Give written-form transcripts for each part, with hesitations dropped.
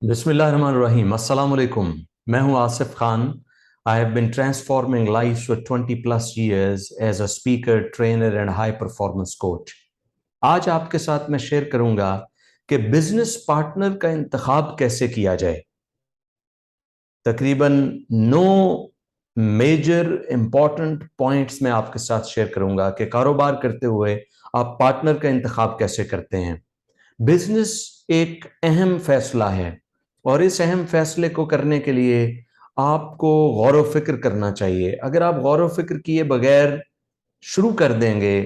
बिस्मिल्लाहिर्रहमानिर्रहीम। अस्सलाम वालेकुम। मैं हूं Asif Khan. I have been transforming lives for 20 plus years as a speaker, trainer and high performance coach. आज आपके साथ मैं शेयर करूंगा कि बिजनेस पार्टनर का इंतखाब कैसे किया जाए। तकरीबन 9 मेजर इंपॉर्टेंट पॉइंट्स मैं आपके साथ शेयर करूंगा कि कारोबार करते हुए आप पार्टनर का इंतखाब कैसे करते हैं। बिजनेस एक अहम फैसला है और इस अहम फैसले को करने के लिए आपको गौर व फिक्र करना चाहिए। अगर आप गौर व फिक्र किए बगैर शुरू कर देंगे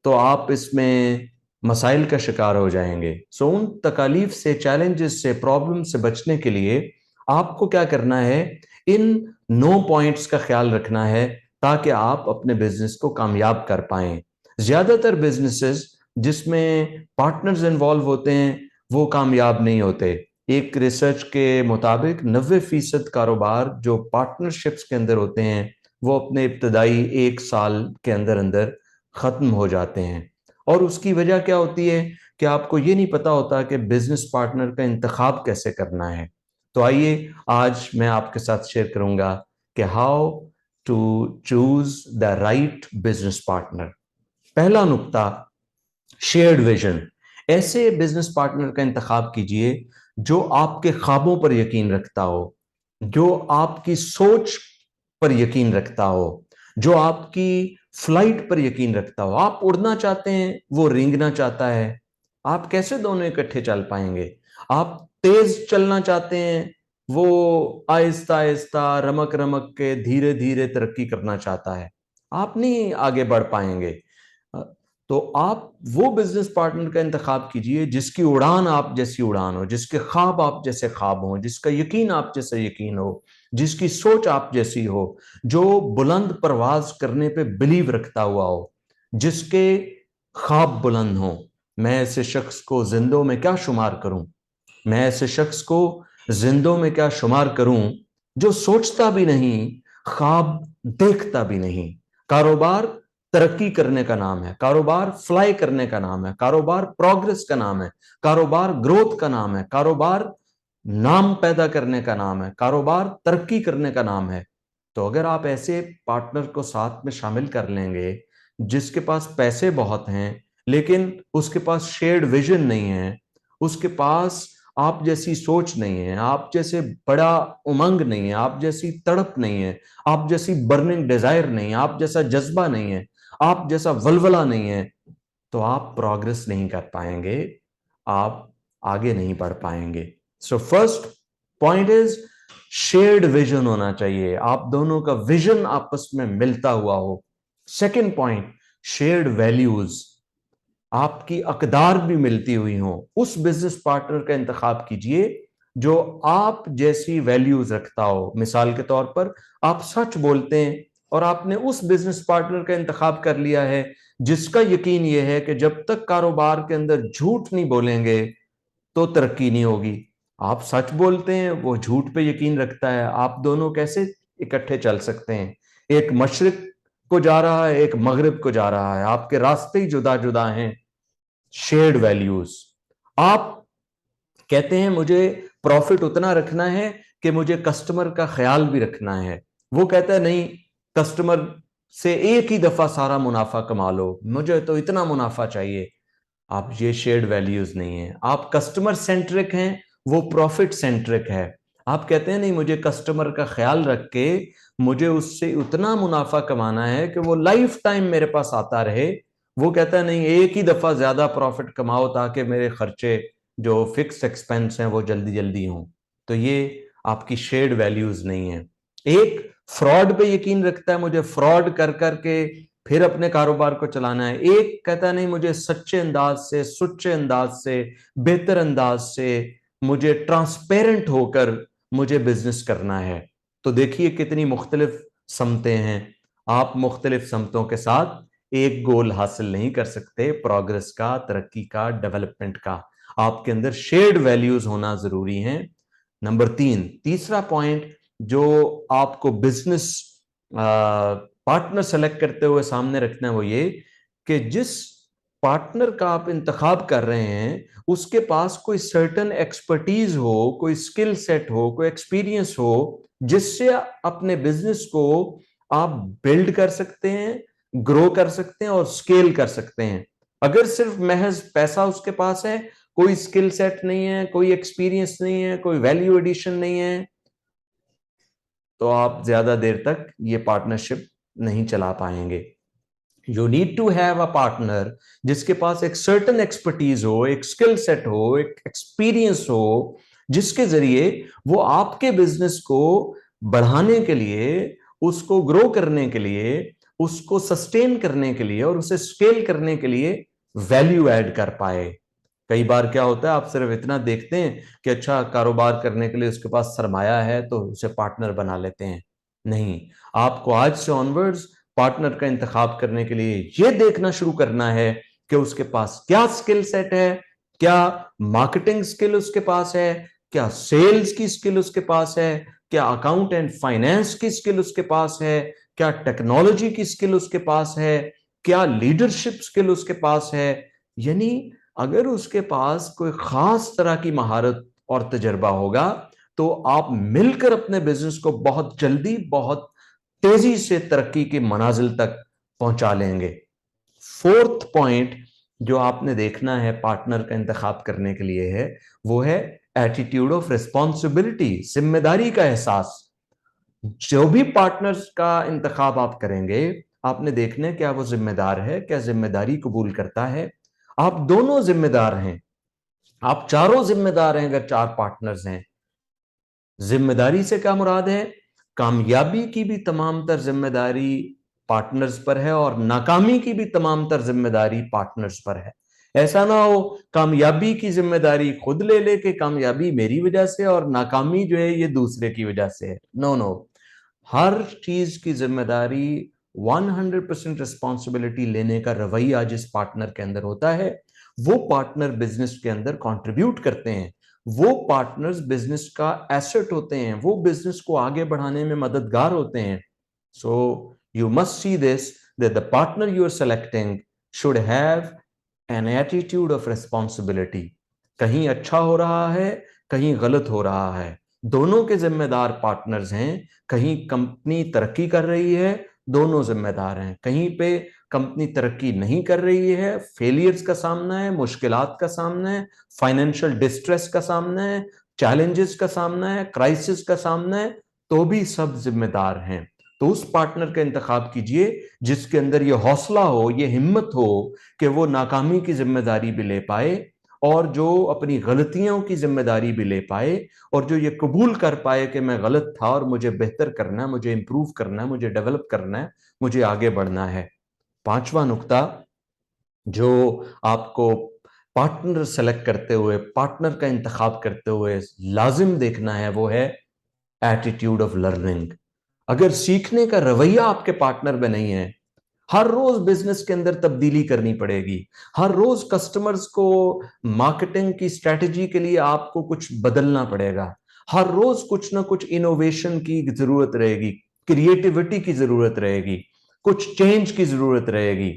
तो आप इसमें मसाइल का शिकार हो जाएंगे। उन तकालीफ से, चैलेंजेस से, प्रॉब्लम से बचने के लिए आपको क्या करना है, इन 9 पॉइंट्स का ख्याल रखना है ताकि आप अपने बिजनेस को कामयाब कर पाएं। ज्यादातर बिजनेसेस जिसमें पार्टनर्स इन्वॉल्व होते हैं वो कामयाब नहीं होते। एक रिसर्च के मुताबिक 90% कारोबार जो पार्टनरशिप्स के अंदर होते हैं वो अपने इब्तदाई 1 साल के अंदर अंदर खत्म हो जाते हैं। और उसकी वजह क्या होती है कि आपको ये नहीं पता होता कि बिजनेस पार्टनर का इंतखाब कैसे करना है। तो आइए आज मैं आपके साथ शेयर करूंगा कि how to choose the right business partner. पहला नुक्ता, शेयर्ड विजन। ऐसे बिजनेस पार्टनर का इंतखाब कीजिए जो आपके ख्वाबों पर यकीन रखता हो, जो आपकी सोच पर यकीन रखता हो, जो आपकी फ्लाइट पर यकीन रखता हो। आप उड़ना चाहते हैं, वो रेंगना चाहता है। आप कैसे दोनों इकट्ठे चल पाएंगे? आप तेज चलना चाहते हैं, वो आहिस्ता आहिस्ता रमक रमक के धीरे धीरे तरक्की करना चाहता है। आप नहीं आगे बढ़ पाएंगे। तो आप वो बिजनेस पार्टनर का इंतखाब कीजिए जिसकी उड़ान आप जैसी उड़ान हो, जिसके ख्वाब आप जैसे ख्वाब हो, जिसका यकीन आप जैसे यकीन हो, जिसकी सोच आप जैसी हो, जो बुलंद परवाज करने पे बिलीव रखता हुआ हो, जिसके ख्वाब बुलंद हो। मैं ऐसे शख्स को जिंदों में क्या शुमार करूं? मैं ऐसे शख्स को जिंदों में क्या शुमार करूं जो सोचता भी नहीं, ख्वाब देखता भी नहीं। कारोबार तरक्की करने का नाम है, कारोबार फ्लाई करने का नाम है, कारोबार प्रोग्रेस का नाम है, कारोबार ग्रोथ का नाम है, कारोबार नाम पैदा करने का नाम है, कारोबार तरक्की करने का नाम है। तो अगर आप ऐसे पार्टनर को साथ में शामिल कर लेंगे जिसके पास पैसे बहुत हैं लेकिन उसके पास शेयर्ड विजन नहीं है, उसके पास आप जैसी सोच नहीं है, आप जैसे बड़ा उमंग नहीं है, आप जैसी तड़प नहीं है, आप जैसी बर्निंग डिजायर नहीं है, आप जैसा जज्बा नहीं है, आप जैसा वलवला नहीं है, तो आप प्रोग्रेस नहीं कर पाएंगे, आप आगे नहीं बढ़ पाएंगे। So first point is shared vision होना चाहिए, आप दोनों का विजन आपस में मिलता हुआ हो। सेकंड पॉइंट, शेयर्ड वैल्यूज, आपकी अकदार भी मिलती हुई हो। उस बिजनेस पार्टनर का इंतखाब कीजिए जो आप जैसी वैल्यूज रखता हो। मिसाल के तौर पर आप सच बोलते हैं और आपने उस बिजनेस पार्टनर का इंतखाब कर लिया है जिसका यकीन यह है कि जब तक कारोबार के अंदर झूठ नहीं बोलेंगे तो तरक्की नहीं होगी। आप सच बोलते हैं, वो झूठ पे यकीन रखता है। आप दोनों कैसे इकट्ठे चल सकते हैं? एक मशरिक को जा रहा है, एक मगरिब को जा रहा है, आपके रास्ते ही जुदा जुदा हैं। शेयर्ड वैल्यूज, आप कहते हैं मुझे प्रॉफिट उतना रखना है कि मुझे कस्टमर का ख्याल भी रखना है। वो कहता है नहीं, कस्टमर से एक ही दफा सारा मुनाफा कमा लो, मुझे तो इतना मुनाफा चाहिए। आप ये शेयर्ड वैल्यूज नहीं है। आप कस्टमर सेंट्रिक हैं, वो प्रॉफिट सेंट्रिक है। आप कहते हैं नहीं, मुझे कस्टमर का ख्याल रख के मुझे उससे उतना मुनाफा कमाना है कि वो लाइफ टाइम मेरे पास आता रहे। वो कहता है नहीं, एक ही दफा ज्यादा प्रॉफिट कमाओ ताकि मेरे खर्चे जो फिक्स एक्सपेंस हैं वो जल्दी जल्दी हों। तो ये आपकी शेयर्ड वैल्यूज नहीं है। एक फ्रॉड पे यकीन रखता है, मुझे फ्रॉड कर करके फिर अपने कारोबार को चलाना है। एक कहता नहीं, मुझे सच्चे अंदाज से, सुच्चे अंदाज से, बेहतर अंदाज से, मुझे ट्रांसपेरेंट होकर मुझे बिजनेस करना है। तो देखिए कितनी मुख्तलिफ समतें हैं। आप मुख्तलिफ समतों के साथ एक गोल हासिल नहीं कर सकते, प्रोग्रेस का, तरक्की का, डेवलपमेंट का। आपके अंदर शेयर्ड वैल्यूज होना जरूरी है। नंबर 3, तीसरा पॉइंट जो आपको बिजनेस पार्टनर सेलेक्ट करते हुए सामने रखना है वो ये कि जिस पार्टनर का आप इंतखाब कर रहे हैं उसके पास कोई सर्टन एक्सपर्टीज हो, कोई स्किल सेट हो, कोई एक्सपीरियंस हो, जिससे अपने बिजनेस को आप बिल्ड कर सकते हैं, ग्रो कर सकते हैं और स्केल कर सकते हैं। अगर सिर्फ महज पैसा उसके पास है, कोई स्किल सेट नहीं है, कोई एक्सपीरियंस नहीं है, कोई वैल्यू एडिशन नहीं है, तो आप ज्यादा देर तक ये पार्टनरशिप नहीं चला पाएंगे। You need to have a partner जिसके पास एक सर्टन एक्सपर्टीज हो, एक स्किल सेट हो, एक एक्सपीरियंस हो, जिसके जरिए वो आपके बिजनेस को बढ़ाने के लिए, उसको ग्रो करने के लिए, उसको सस्टेन करने के लिए और उसे स्केल करने के लिए वैल्यू ऐड कर पाए। कई बार क्या होता है, आप सिर्फ इतना देखते हैं कि अच्छा कारोबार करने के लिए उसके पास सरमाया है तो उसे पार्टनर बना लेते हैं। नहीं, आपको आज से ऑनवर्ड्स पार्टनर का इंतखाब करने के लिए यह देखना शुरू करना है कि उसके पास क्या स्किल सेट है, क्या मार्केटिंग स्किल उसके पास है, क्या सेल्स की स्किल उसके पास है, क्या अकाउंट एंड फाइनेंस की स्किल उसके पास है, क्या टेक्नोलॉजी की स्किल उसके पास है, क्या लीडरशिप स्किल उसके पास है। यानी अगर उसके पास कोई खास तरह की महारत और तजर्बा होगा तो आप मिलकर अपने बिजनेस को बहुत जल्दी, बहुत तेजी से तरक्की के मनाजिल तक पहुंचा लेंगे। फोर्थ पॉइंट जो आपने देखना है पार्टनर का इंतखाब करने के लिए है, वो है एटीट्यूड ऑफ रिस्पॉन्सिबिलिटी, जिम्मेदारी का एहसास। जो भी पार्टनर्स का इंतखाब आप करेंगे, आपने देखना है क्या वो जिम्मेदार है, क्या जिम्मेदारी कबूल करता है। आप दोनों जिम्मेदार हैं, आप चारों जिम्मेदार हैं। अगर चार पार्टनर्स हैं, जिम्मेदारी से क्या मुराद है, कामयाबी की भी तमाम तर जिम्मेदारी पार्टनर्स पर है और नाकामी की भी तमाम तर जिम्मेदारी पार्टनर्स पर है। ऐसा ना हो कामयाबी की जिम्मेदारी खुद ले ले कि कामयाबी मेरी वजह से और नाकामी जो है ये दूसरे की वजह से है। नो नो, हर चीज की जिम्मेदारी 100% रिस्पॉन्सिबिलिटी लेने का रवैया जिस पार्टनर के अंदर होता है, वो पार्टनर बिजनेस के अंदर कंट्रीब्यूट करते हैं, वो पार्टनर्स बिजनेस का एसेट होते हैं, वो बिजनेस को आगे बढ़ाने में मददगार होते हैं। So you must see this that the partner you are selecting should have an attitude of responsibility. कहीं अच्छा हो रहा है, कहीं गलत हो रहा है, दोनों के जिम्मेदार पार्टनर्स हैं। कहीं कंपनी तरक्की कर रही है, दोनों जिम्मेदार हैं। कहीं पे कंपनी तरक्की नहीं कर रही है, फेलियर्स का सामना है, मुश्किलात का सामना है, फाइनेंशियल डिस्ट्रेस का सामना है, चैलेंजेस का सामना है, क्राइसिस का सामना है, तो भी सब जिम्मेदार हैं। तो उस पार्टनर का इंतखाब कीजिए जिसके अंदर ये हौसला हो, ये हिम्मत हो कि वो नाकामी की जिम्मेदारी भी ले पाए और जो अपनी गलतियों की जिम्मेदारी भी ले पाए और जो ये कबूल कर पाए कि मैं गलत था और मुझे बेहतर करना है, मुझे इंप्रूव करना है, मुझे डेवलप करना है, मुझे आगे बढ़ना है। पांचवा नुक्ता जो आपको पार्टनर सेलेक्ट करते हुए, पार्टनर का इंतखाब करते हुए लाजिम देखना है, वो है एटीट्यूड ऑफ लर्निंग। अगर सीखने का रवैया आपके पार्टनर में नहीं है, हर रोज बिजनेस के अंदर तब्दीली करनी पड़ेगी, हर रोज कस्टमर्स को मार्केटिंग की स्ट्रेटजी के लिए आपको कुछ बदलना पड़ेगा, हर रोज कुछ ना कुछ इनोवेशन की जरूरत रहेगी, क्रिएटिविटी की जरूरत रहेगी, कुछ चेंज की जरूरत रहेगी।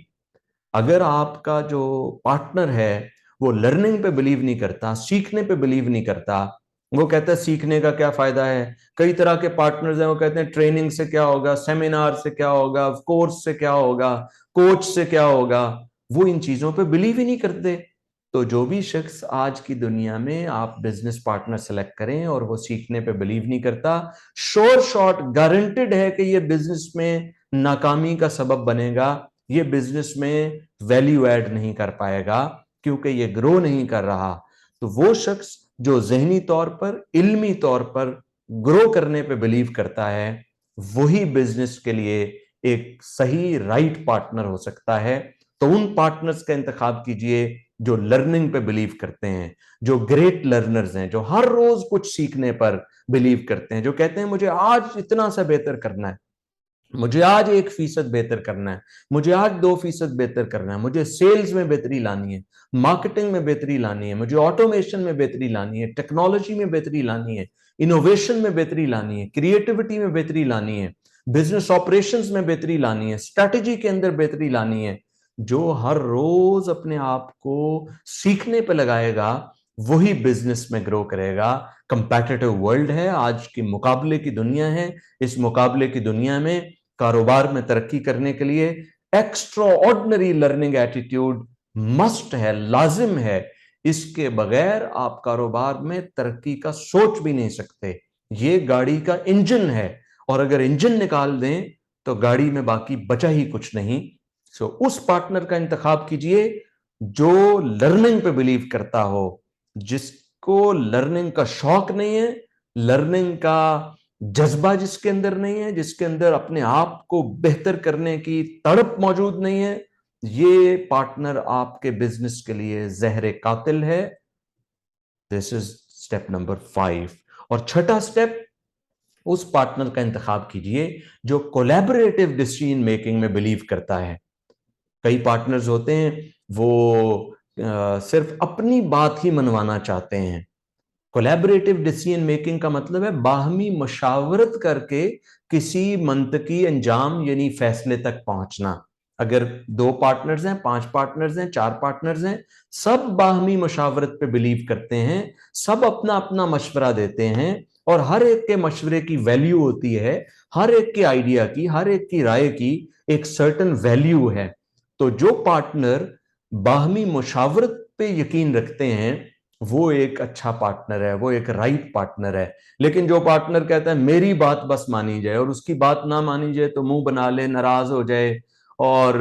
अगर आपका जो पार्टनर है वो लर्निंग पे बिलीव नहीं करता, सीखने पे बिलीव नहीं करता, वो कहता है सीखने का क्या फायदा है। कई तरह के पार्टनर्स हैं, वो कहते हैं ट्रेनिंग से क्या होगा, सेमिनार से क्या होगा, कोर्स से क्या होगा, कोच से क्या होगा। वो इन चीजों पे बिलीव ही नहीं करते। तो जो भी शख्स आज की दुनिया में आप बिजनेस पार्टनर सेलेक्ट करें और वो सीखने पे बिलीव नहीं करता, श्योर शॉट गारंटेड है कि ये बिजनेस में नाकामी का सबब बनेगा, ये बिजनेस में वैल्यू ऐड नहीं कर पाएगा क्योंकि ये ग्रो नहीं कर रहा। तो वो शख्स जो ज़हनी तौर पर, इल्मी तौर पर ग्रो करने पे बिलीव करता है, वही बिजनेस के लिए एक सही राइट पार्टनर हो सकता है। तो उन पार्टनर्स का इंतखाब कीजिए जो लर्निंग पे बिलीव करते हैं, जो ग्रेट लर्नर्स हैं, जो हर रोज कुछ सीखने पर बिलीव करते हैं, जो कहते हैं मुझे आज इतना सा बेहतर करना है, मुझे आज 1% बेहतर करना है, मुझे आज 2% बेहतर करना है, मुझे सेल्स में बेहतरी लानी है, मार्केटिंग में बेहतरी लानी है, मुझे ऑटोमेशन में बेहतरी लानी है, टेक्नोलॉजी में बेहतरी लानी है, इनोवेशन में बेहतरी लानी है, क्रिएटिविटी में बेहतरी लानी है, बिजनेस ऑपरेशंस में बेहतरी लानी है, स्ट्रैटेजी के अंदर बेहतरी लानी है। जो हर रोज अपने आप को सीखने पे लगाएगा वही बिजनेस में ग्रो करेगा। कंपेटिटिव वर्ल्ड है, आज की मुकाबले की दुनिया है। इस मुकाबले की दुनिया में कारोबार में तरक्की करने के लिए extra ordinary learning attitude must है, लाजिम है। इसके बगैर आप कारोबार में तरक्की का सोच भी नहीं सकते। ये गाड़ी का इंजन है, और अगर इंजन निकाल दें तो गाड़ी में बाकी बचा ही कुछ नहीं। सो उस पार्टनर का इंतखाब कीजिए जो लर्निंग पे बिलीव करता हो, जिसको लर्निंग का शौक नहीं है, लर्निंग का जज्बा जिसके अंदर नहीं है, जिसके अंदर अपने आप को बेहतर करने की तड़प मौजूद नहीं है। ये पार्टनर आपके बिजनेस के लिए जहर कातिल है। This is step number 5। और छठा स्टेप, उस पार्टनर का इंतखाब कीजिए जो कोलैबोरेटिव डिसीजन मेकिंग में बिलीव करता है। कई पार्टनर्स होते हैं वो सिर्फ अपनी बात ही मनवाना चाहते हैं। कोलैबोरेटिव डिसीजन मेकिंग का मतलब है बाहमी मशावरत करके किसी मंतकी अंजाम यानी फैसले तक पहुंचना। अगर 2 पार्टनर्स हैं, 5 पार्टनर्स हैं, 4 पार्टनर्स हैं, सब बाहमी मशावरत पे बिलीव करते हैं, सब अपना अपना मशवरा देते हैं, और हर एक के मशवरे की वैल्यू होती है, हर एक के आइडिया की, हर एक की राय की एक सर्टेन वैल्यू है। तो जो पार्टनर बाहमी मुशावरत पे यकीन रखते हैं वो एक अच्छा पार्टनर है, वो एक राइट पार्टनर है। लेकिन जो पार्टनर कहता है मेरी बात बस मानी जाए, और उसकी बात ना मानी जाए तो मुंह बना ले, नाराज हो जाए और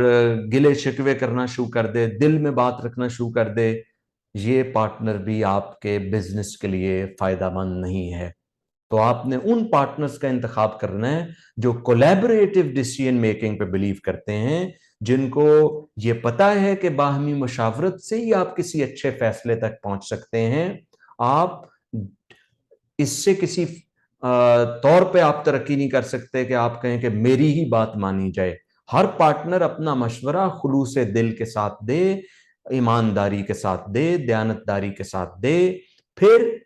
गिले शिकवे करना शुरू कर दे, दिल में बात रखना शुरू कर दे, ये पार्टनर भी आपके बिजनेस के लिए फायदेमंद नहीं है। तो आपने उन पार्टनर्स का इंतखाब करना है जो कोलैबोरेटिव डिसीजन मेकिंग पे बिलीव करते हैं, जिनको ये पता है कि बाहमी मुशावरत से ही आप किसी अच्छे फैसले तक पहुंच सकते हैं। आप इससे किसी तौर पे आप तरक्की नहीं कर सकते कि आप कहें कि मेरी ही बात मानी जाए। हर पार्टनर अपना मशवरा खुलूस दिल के साथ दे, ईमानदारी के साथ दे, दयानतदारी के साथ दे। फिर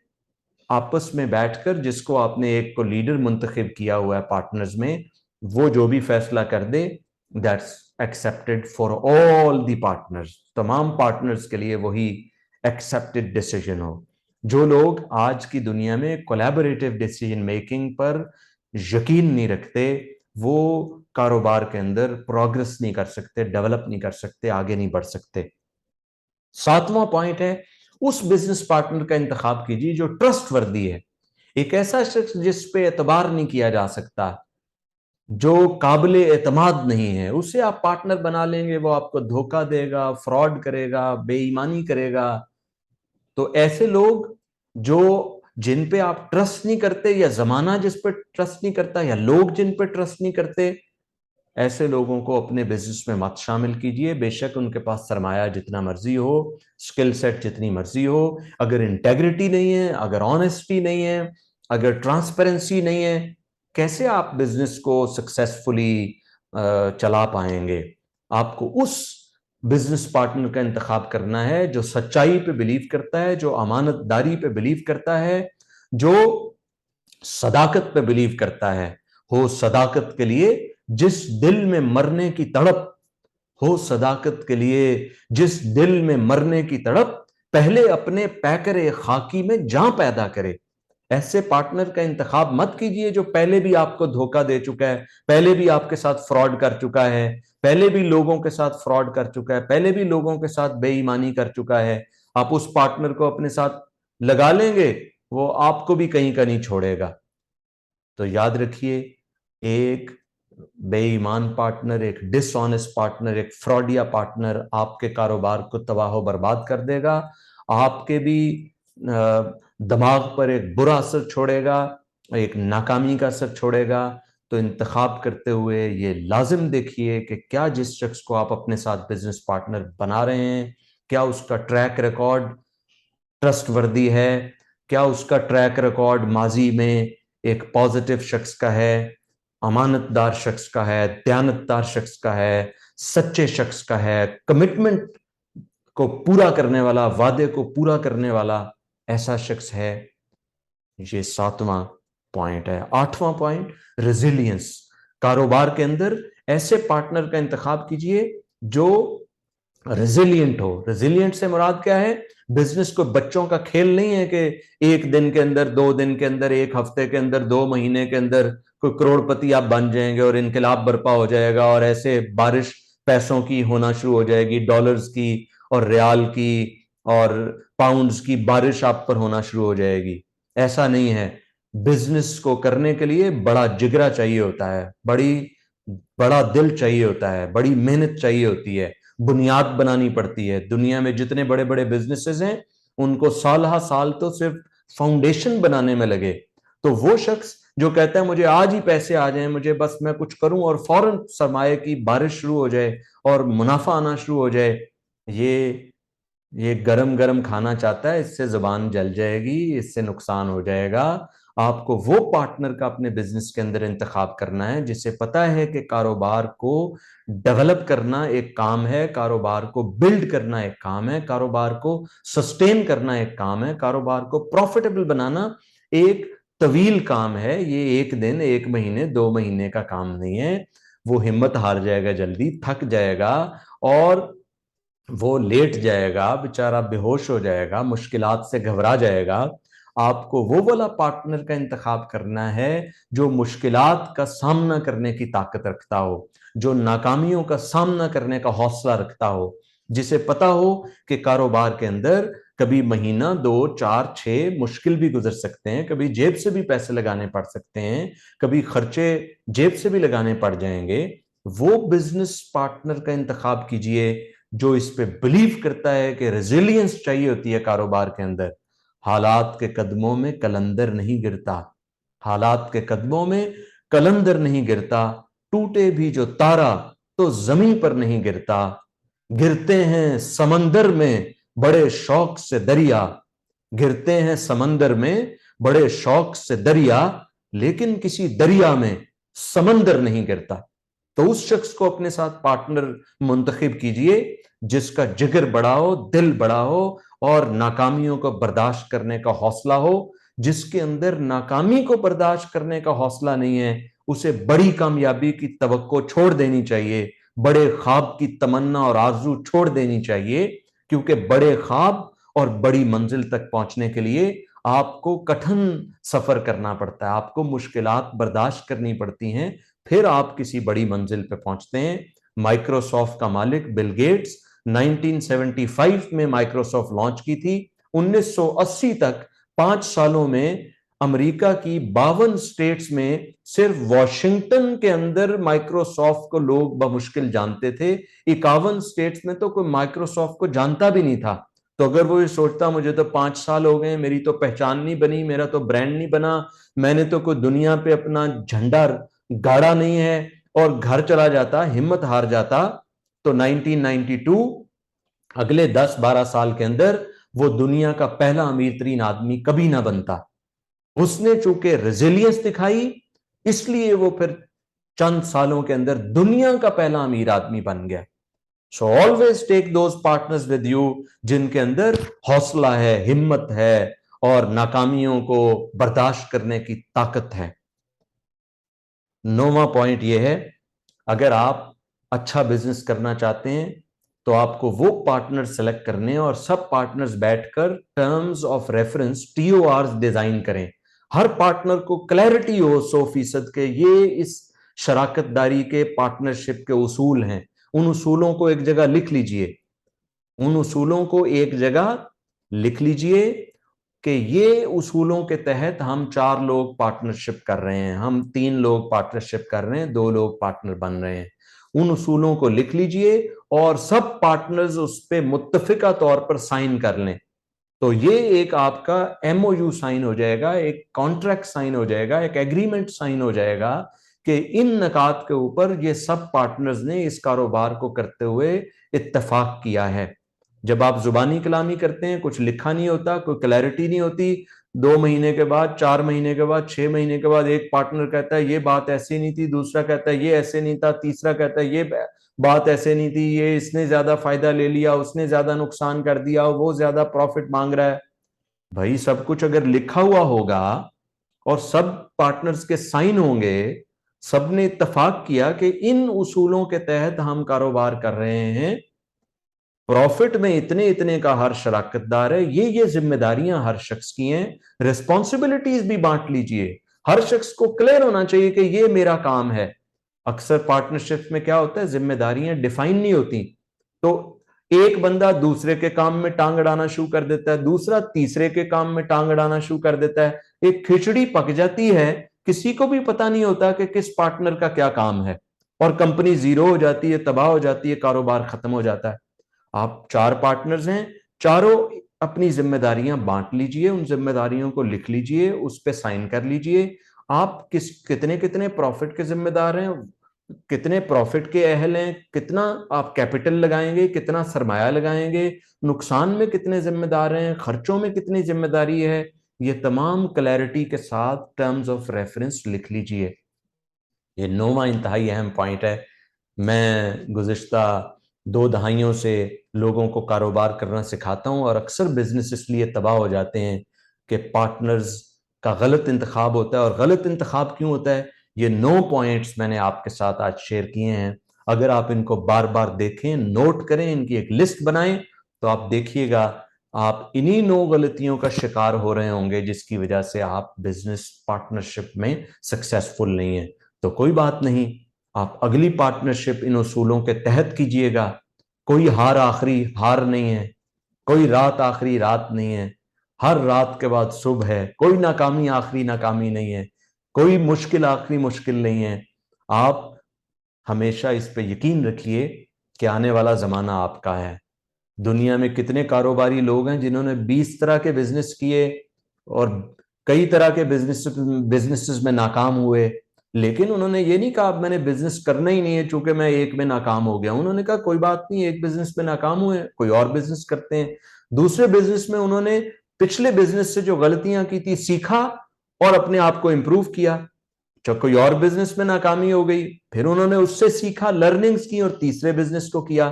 आपस में बैठकर, जिसको आपने एक को लीडर मुंतखब किया हुआ है पार्टनर्स में, वो जो भी फैसला कर दे that's accepted for all the partners. तमाम पार्टनर्स के लिए वही एक्सेप्टेड डिसीजन हो। जो लोग आज की दुनिया में कोलैबोरेटिव डिसीजन मेकिंग पर यकीन नहीं रखते, वो कारोबार के अंदर प्रोग्रेस नहीं कर सकते, डेवलप नहीं कर सकते, आगे नहीं बढ़ सकते। 7वां पॉइंट है, उस बिजनेस पार्टनर का इंतखाब कीजिए जो ट्रस्ट वर्दी है। एक ऐसा शख्स जिस पे एतबार नहीं किया जा सकता, जो काबिले एतमाद नहीं है, उसे आप पार्टनर बना लेंगे, वो आपको धोखा देगा, फ्रॉड करेगा, बेईमानी करेगा। तो ऐसे लोग जो जिन पे आप ट्रस्ट नहीं करते, या जमाना जिस पे ट्रस्ट नहीं करता, या लोग जिन पे ट्रस्ट नहीं करते, ऐसे लोगों को अपने बिजनेस में मत शामिल कीजिए। बेशक उनके पास सरमाया जितना मर्जी हो, स्किल सेट जितनी मर्जी हो, अगर इंटेग्रिटी नहीं है, अगर ऑनेस्टी नहीं है, अगर ट्रांसपेरेंसी नहीं है, कैसे आप बिजनेस को सक्सेसफुली चला पाएंगे। आपको उस बिजनेस पार्टनर का इंतखाब करना है जो सच्चाई पे बिलीव करता है, जो अमानतदारी पे बिलीव करता है, जो सदाकत पे बिलीव करता है। हो सदाकत के लिए जिस दिल में मरने की तड़प, हो सदाकत के लिए जिस दिल में मरने की तड़प, पहले अपने पैकरे खाकी में जान पैदा करे। ऐसे पार्टनर का इंतखाब मत कीजिए जो पहले भी आपको धोखा दे चुका है, पहले भी आपके साथ फ्रॉड कर चुका है, पहले भी लोगों के साथ फ्रॉड कर चुका है, पहले भी लोगों के साथ बेईमानी कर चुका है। आप उस पार्टनर को अपने साथ लगा लेंगे, वो आपको भी कहीं का नहीं छोड़ेगा। तो याद रखिए, एक बेईमान पार्टनर, एक डिसऑनेस्ट पार्टनर, एक फ्रॉडिया पार्टनर आपके कारोबार को तबाह बर्बाद कर देगा, आपके भी दिमाग पर एक बुरा असर छोड़ेगा, एक नाकामी का असर छोड़ेगा। तो इंतखाब करते हुए ये लाजिम देखिए कि क्या जिस शख्स को आप अपने साथ बिजनेस पार्टनर बना रहे हैं, क्या उसका ट्रैक रिकॉर्ड ट्रस्ट वर्दी है, क्या उसका ट्रैक रिकॉर्ड माजी में एक पॉजिटिव शख्स का है, अमानतदार शख्स का है, दयानतदार शख्स का है, सच्चे शख्स का है, कमिटमेंट को पूरा करने वाला, वादे को पूरा करने वाला ऐसा शख्स है। ये 7वां पॉइंट है। 8वां पॉइंट, रेजिलियंस। कारोबार के अंदर ऐसे पार्टनर का इंतखाब कीजिए जो रेजिलिएंट हो। रेजिलिएंट से मुराद क्या है? बिजनेस को बच्चों का खेल नहीं है कि एक दिन के अंदर, 2 दिन के अंदर, एक हफ्ते के अंदर, 2 महीने के अंदर कोई करोड़पति आप बन जाएंगे और इनकलाब बर्पा हो जाएगा और ऐसे बारिश पैसों की होना शुरू हो जाएगी, डॉलर्स की और रियाल की और पाउंड्स की बारिश आप पर होना शुरू हो जाएगी। ऐसा नहीं है। बिजनेस को करने के लिए बड़ा जिगरा चाहिए होता है, बड़ा दिल चाहिए होता है, बड़ी मेहनत चाहिए होती है, बुनियाद बनानी पड़ती है। दुनिया में जितने बड़े बड़े बिजनेसेस हैं उनको साल हा साल तो सिर्फ फाउंडेशन बनाने में लगे। तो वो शख्स जो कहता है मुझे आज ही पैसे आ जाएं, मुझे बस मैं कुछ करूं और फौरन सरमाए की बारिश शुरू हो जाए और मुनाफा आना शुरू हो जाए, ये ये गरम गरम खाना चाहता है। इससे जुबान जल जाएगी, इससे नुकसान हो जाएगा। आपको वो पार्टनर का अपने बिजनेस के अंदर इंतखाब करना है जिसे पता है कि कारोबार को डेवलप करना एक काम है, कारोबार को बिल्ड करना एक काम है, कारोबार को सस्टेन करना एक काम है, कारोबार को प्रॉफिटेबल बनाना एक तवील काम है। ये एक दिन, एक महीने, 2 महीने का काम नहीं है। वो हिम्मत हार जाएगा, जल्दी थक जाएगा और वो लेट जाएगा, बेचारा बेहोश हो जाएगा, मुश्किलात से घबरा जाएगा। आपको वो वाला पार्टनर का इंतखाब करना है जो मुश्किलात का सामना करने की ताकत रखता हो, जो नाकामियों का सामना करने का हौसला रखता हो, जिसे पता हो कि कारोबार के अंदर कभी महीना, 2, 4, 6 मुश्किल भी गुजर सकते हैं, कभी जेब से भी पैसे लगाने पड़ सकते हैं, कभी खर्चे जेब से भी लगाने पड़ जाएंगे। वो बिजनेस पार्टनर का इंतखाब कीजिए जो इस पे बिलीव करता है कि रेजिलियंस चाहिए होती है कारोबार के अंदर। हालात के कदमों में कलंदर नहीं गिरता, हालात के कदमों में कलंदर नहीं गिरता, टूटे भी जो तारा तो जमीन पर नहीं गिरता। गिरते हैं समंदर में बड़े शौक से दरिया, गिरते हैं समंदर में बड़े शौक से दरिया, लेकिन किसी दरिया में समंदर नहीं गिरता। तो उस शख्स को अपने साथ पार्टनर मुंतखब कीजिए जिसका जिगर बड़ा हो, दिल बड़ा हो और नाकामियों को बर्दाश्त करने का हौसला हो। जिसके अंदर नाकामी को बर्दाश्त करने का हौसला नहीं है, उसे बड़ी कामयाबी की तवक्को छोड़ देनी चाहिए, बड़े ख्वाब की तमन्ना और आरजू छोड़ देनी चाहिए। क्योंकि बड़े ख्वाब और बड़ी मंजिल तक पहुंचने के लिए आपको कठिन सफर करना पड़ता है, आपको मुश्किलात बर्दाश्त करनी पड़ती हैं, फिर आप किसी बड़ी मंजिल पे पहुंचते हैं। माइक्रोसॉफ्ट का मालिक बिल गेट्स 1975 में माइक्रोसॉफ्ट लॉन्च की थी। 1980 तक 5 सालों में अमेरिका की 52 स्टेट्स में सिर्फ वॉशिंगटन के अंदर माइक्रोसॉफ्ट को लोग बमुश्किल जानते थे। 51 स्टेट्स में तो कोई माइक्रोसॉफ्ट को जानता भी नहीं था। तो अगर वो ये सोचता मुझे तो 5 साल हो गए, मेरी तो पहचान नहीं बनी, मेरा तो ब्रांड नहीं बना, मैंने तो कोई दुनिया पे अपना झंडा गाड़ा नहीं है, और घर चला जाता, हिम्मत हार जाता, तो 1992 अगले 10-12 साल के अंदर वो दुनिया का पहला अमीर तरीन आदमी कभी ना बनता। उसने चूंकि रेजिलियंस दिखाई, इसलिए वो फिर चंद सालों के अंदर दुनिया का पहला अमीर आदमी बन गया। So always take those partners with you जिनके अंदर हौसला है, हिम्मत है और नाकामियों को बर्दाश्त करने की ताकत है। 9वां पॉइंट यह है, अगर आप अच्छा बिजनेस करना चाहते हैं तो आपको वो पार्टनर सेलेक्ट करने और सब पार्टनर्स बैठकर terms of reference TORs design करें। हर पार्टनर को क्लैरिटी हो 100% के ये इस शराकतदारी के पार्टनरशिप के उसूल हैं। उन उसूलों को एक जगह लिख लीजिए, उन उसूलों को एक जगह लिख लीजिए कि ये उसूलों के तहत हम 4 लोग पार्टनरशिप कर रहे हैं, हम 3 लोग पार्टनरशिप कर रहे हैं, 2 लोग पार्टनर बन रहे हैं। उन उसूलों को लिख लीजिए और सब पार्टनर्स उस पर मुत्तफिका तौर पर साइन कर लें। तो ये एक आपका MOU साइन हो जाएगा, एक कॉन्ट्रैक्ट साइन हो जाएगा, एक एग्रीमेंट साइन हो जाएगा कि इन नकात के ऊपर ये सब पार्टनर्स ने इस कारोबार को करते हुए इत्तेफाक किया है। जब आप जुबानी कलामी करते हैं, कुछ लिखा नहीं होता, कोई क्लैरिटी नहीं होती, 2 महीने के बाद, 4 महीने के बाद, 6 महीने के बाद एक पार्टनर कहता है ये बात ऐसी नहीं थी, दूसरा कहता है ये ऐसे नहीं था, तीसरा कहता है ये बात ऐसे नहीं थी, ये इसने ज्यादा फायदा ले लिया, उसने ज्यादा नुकसान कर दिया, वो ज्यादा प्रॉफिट मांग रहा है। भाई सब कुछ अगर लिखा हुआ होगा और सब पार्टनर्स के साइन होंगे, सबने इत्तेफाक किया कि इन उसूलों के तहत हम कारोबार कर रहे हैं, प्रॉफिट में इतने इतने का हर शराकतदार है, ये जिम्मेदारियां हर शख्स की हैं, रिस्पॉन्सिबिलिटीज भी बांट लीजिए। हर शख्स को क्लियर होना चाहिए कि ये मेरा काम है। अक्सर पार्टनरशिप में क्या होता है, जिम्मेदारियां डिफाइन नहीं होती, तो एक बंदा दूसरे के काम में टांग अड़ाना शुरू कर देता है, दूसरा तीसरे के काम में टांग अड़ाना शुरू कर देता है, एक खिचड़ी पक जाती है, किसी को भी पता नहीं होता कि किस पार्टनर का क्या काम है, और कंपनी जीरो हो जाती है, तबाह हो जाती है, कारोबार खत्म हो जाता है। आप 4 पार्टनर्स हैं, चारों अपनी जिम्मेदारियां बांट लीजिए, उन जिम्मेदारियों को लिख लीजिए, उस पे साइन कर लीजिए। आप कितने कितने प्रॉफिट के जिम्मेदार हैं, कितने प्रॉफिट के अहल हैं, कितना आप कैपिटल लगाएंगे, कितना सरमाया लगाएंगे, नुकसान में कितने जिम्मेदार हैं, खर्चों में कितनी जिम्मेदारी है, ये तमाम क्लैरिटी के साथ टर्म्स ऑफ रेफरेंस लिख लीजिए। ये 9वां इंतहाई अहम पॉइंट है। मैं गुज़िश्ता 2 दहाइयों से लोगों को कारोबार करना सिखाता हूं, और अक्सर बिजनेस इसलिए तबाह हो जाते हैं कि पार्टनर्स का गलत इंतखाब होता है। और गलत इंतखाब क्यों होता है, ये 9 पॉइंट्स मैंने आपके साथ आज शेयर किए हैं। अगर आप इनको बार बार देखें, नोट करें, इनकी एक लिस्ट बनाएं, तो आप देखिएगा आप इन्हीं 9 गलतियों का शिकार हो रहे होंगे जिसकी वजह से आप बिजनेस पार्टनरशिप में सक्सेसफुल नहीं है। तो कोई बात नहीं, आप अगली पार्टनरशिप इन उसूलों के तहत कीजिएगा। कोई हार आखिरी हार नहीं है, कोई रात आखिरी रात नहीं है, हर रात के बाद सुबह है, कोई नाकामी आखिरी नाकामी नहीं है, कोई मुश्किल आखिरी मुश्किल नहीं है। आप हमेशा इस पे यकीन रखिए कि आने वाला जमाना आपका है। दुनिया में कितने कारोबारी लोग हैं जिन्होंने 20 तरह के बिजनेस किए और कई तरह के बिजनेसेस में नाकाम हुए, लेकिन उन्होंने ये नहीं कहा अब मैंने बिजनेस करना ही नहीं है चूंकि मैं एक में नाकाम हो गया। उन्होंने कहा कोई बात नहीं, एक बिजनेस में नाकाम हुए, कोई और बिजनेस करते हैं। दूसरे बिजनेस में उन्होंने पिछले बिजनेस से जो गलतियां की थी सीखा और अपने आप को इंप्रूव किया। जब कोई और बिजनेस में नाकामी हो गई, फिर उन्होंने उससे सीखा, लर्निंग्स की, और तीसरे बिजनेस को किया।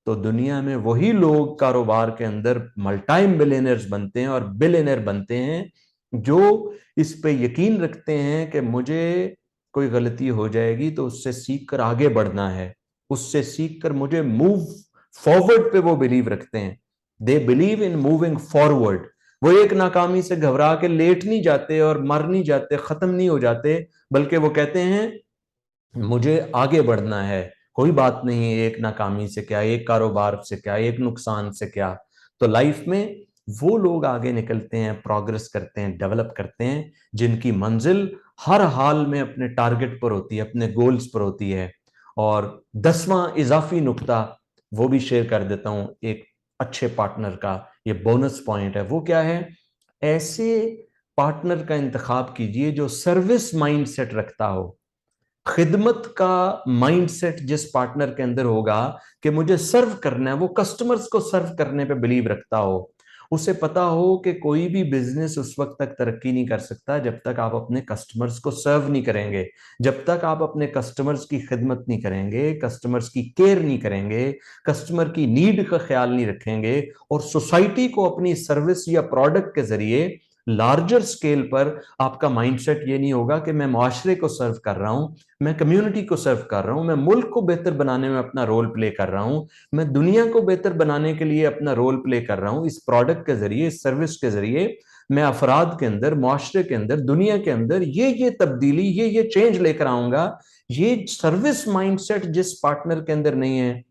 तो दुनिया में वही लोग कारोबार के अंदर मल्टी बिलियनर्स बनते हैं और बिलियनर बनते हैं जो इस पे यकीन रखते हैं कि मुझे कोई गलती हो जाएगी तो उससे सीख कर आगे बढ़ना है, उससे सीख कर मुझे मूव फॉरवर्ड पे वो बिलीव रखते हैं। They believe in moving forward. वो एक नाकामी से घबरा के लेट नहीं जाते और मर नहीं जाते, खत्म नहीं हो जाते, बल्कि वो कहते हैं मुझे आगे बढ़ना है। कोई बात नहीं, एक नाकामी से क्या, एक कारोबार से क्या, एक नुकसान से क्या। तो लाइफ में वो लोग आगे निकलते हैं, प्रोग्रेस करते हैं, डेवलप करते हैं, जिनकी मंजिल हर हाल में अपने टारगेट पर होती है, अपने गोल्स पर होती है। और 10वां इजाफी नुक्ता वो भी शेयर कर देता हूं, एक अच्छे पार्टनर का ये बोनस पॉइंट है। वो क्या है, ऐसे पार्टनर का इंतखाब कीजिए जो सर्विस माइंडसेट रखता हो। खिदमत का माइंडसेट जिस पार्टनर के अंदर होगा कि मुझे सर्व करना है, वो कस्टमर्स को सर्व करने पे बिलीव रखता हो, उसे पता हो कि कोई भी बिजनेस उस वक्त तक तरक्की नहीं कर सकता जब तक आप अपने कस्टमर्स को सर्व नहीं करेंगे, जब तक आप अपने कस्टमर्स की खिदमत नहीं करेंगे, कस्टमर्स की केयर नहीं करेंगे, कस्टमर की नीड का ख्याल नहीं रखेंगे, और सोसाइटी को अपनी सर्विस या प्रोडक्ट के जरिए लार्जर स्केल पर आपका माइंडसेट ये नहीं होगा कि मैं मुआशरे को सर्व कर रहा हूं, मैं कम्युनिटी को सर्व कर रहा हूं, मैं मुल्क को बेहतर बनाने में अपना रोल प्ले कर रहा हूं, मैं दुनिया को बेहतर बनाने के लिए अपना रोल प्ले कर रहा हूं। इस प्रोडक्ट के जरिए, इस सर्विस के जरिए मैं अफराद के अंदर, मुआशरे के अंदर, दुनिया के अंदर ये तब्दीली, ये चेंज लेकर आऊंगा। ये सर्विस माइंडसेट जिस पार्टनर के अंदर नहीं है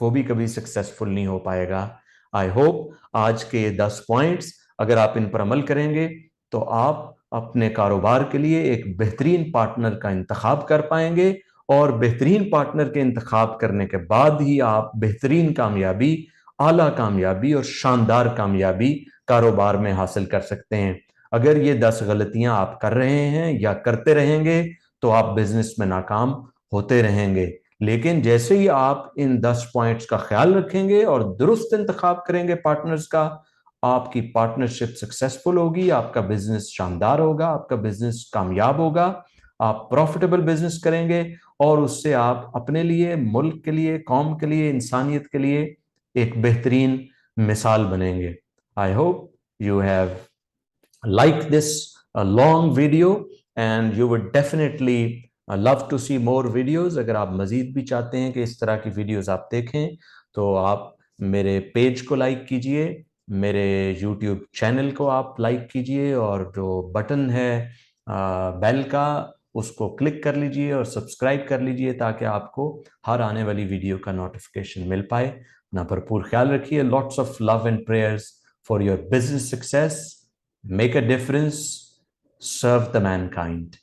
वो भी कभी सक्सेसफुल नहीं हो पाएगा। आई होप आज के 10 पॉइंट्स अगर आप इन पर अमल करेंगे तो आप अपने कारोबार के लिए एक बेहतरीन पार्टनर का इंतखाब कर पाएंगे, और बेहतरीन पार्टनर के इंतखाब करने के बाद ही आप बेहतरीन कामयाबी, आला कामयाबी और शानदार कामयाबी कारोबार में हासिल कर सकते हैं। अगर ये 10 गलतियां आप कर रहे हैं या करते रहेंगे तो आप बिजनेस में नाकाम होते रहेंगे। लेकिन जैसे ही आप इन 10 पॉइंट्स का ख्याल रखेंगे और दुरुस्त इंतखाब करेंगे पार्टनर्स का, आपकी पार्टनरशिप सक्सेसफुल होगी, आपका बिजनेस शानदार होगा, आपका बिजनेस कामयाब होगा, आप प्रॉफिटेबल बिजनेस करेंगे, और उससे आप अपने लिए, मुल्क के लिए, कौम के लिए, इंसानियत के लिए एक बेहतरीन मिसाल बनेंगे। I hope you have liked this long video and you would definitely love to see more videos। अगर आप मजीद भी चाहते हैं कि इस तरह की वीडियोस आप देखें तो आप میرے پیج کو لائک کیجئے, میرے یوٹیوب چینل کو آپ لائک کیجئے, اور جو بٹن ہے بیل کا اس کو کلک کر لیجئے اور سبسکرائب کر لیجئے تاکہ آپ کو ہر آنے والی ویڈیو کا نوٹیفیکیشن مل پائے. اپنا بھرپور خیال رکھیے. Lots of love and prayers for your business success. Make a difference. Serve the main kind.